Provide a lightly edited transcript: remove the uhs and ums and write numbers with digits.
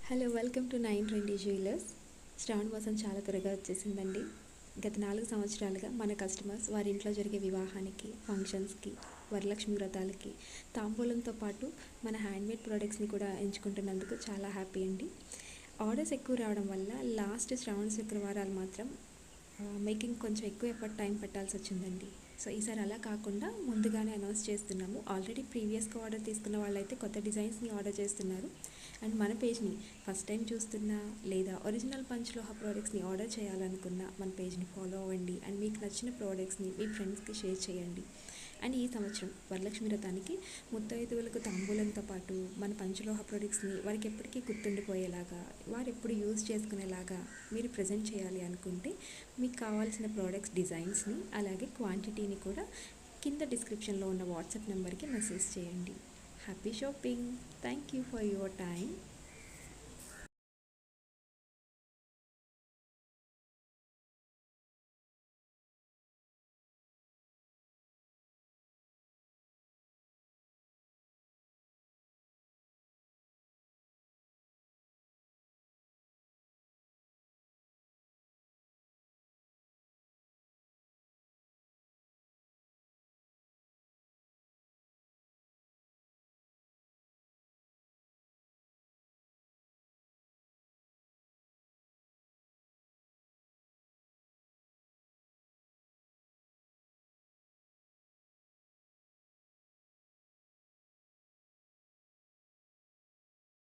Hello welcome to 920 jewellers. Shravana మాసం చాలా త్వరగా వచ్చేసిందండి. గత 4 సంవత్సరాలుగా మన కస్టమర్స్ వారి ఇంట్లో జరిగే వివాహానికి, ఫంక్షన్స్కి, వరలక్ష్మి వ్రతాలకి తాంబూలంతో పాటు మన హ్యాండ్మేడ్ ప్రోడక్ట్స్ని కూడా ఎంచుకుంటున్నందుకు చాలా హ్యాపీ అండి. ఆర్డర్స్ ఎక్కువ రావడం వల్ల లాస్ట్ శ్రావణ శుక్రవారాలు మాత్రం మేకింగ్ కొంచెం ఎక్కువ టైం పెట్టాల్సి వచ్చిందండి. సో ఈసారి అలా కాకుండా ముందుగానే అనౌన్స్ చేస్తున్నాము. ఆల్రెడీ ప్రీవియస్గా ఆర్డర్ తీసుకున్న వాళ్ళైతే కొత్త డిజైన్స్ని ఆర్డర్ చేస్తున్నారు. అండ్ మన పేజ్ని ఫస్ట్ టైం చూస్తున్నా లేదా ఒరిజినల్ పంచలోహ ప్రోడక్ట్స్ని ఆర్డర్ చేయాలనుకున్నా మన పేజ్ని ఫాలో అవ్వండి. అండ్ మీకు నచ్చిన ప్రోడక్ట్స్ని మీ ఫ్రెండ్స్కి షేర్ చేయండి. అండ్ ఈ సంవత్సరం వరలక్ష్మి వ్రతానికి ముత్తైదువులకు తాంబూలంతో పాటు మన పంచలోహ ప్రొడక్ట్స్ని వారికి ఎప్పటికీ గుర్తుండిపోయేలాగా, వారు ఎప్పుడు యూజ్ చేసుకునేలాగా మీరు ప్రజెంట్ చేయాలి అనుకుంటే మీకు కావాల్సిన ప్రోడక్ట్స్ డిజైన్స్ని అలాగే క్వాంటిటీని కూడా కింద డిస్క్రిప్షన్లో ఉన్న వాట్సాప్ నెంబర్కి మెసేజ్ చేయండి. Happy shopping. Thank you for your time.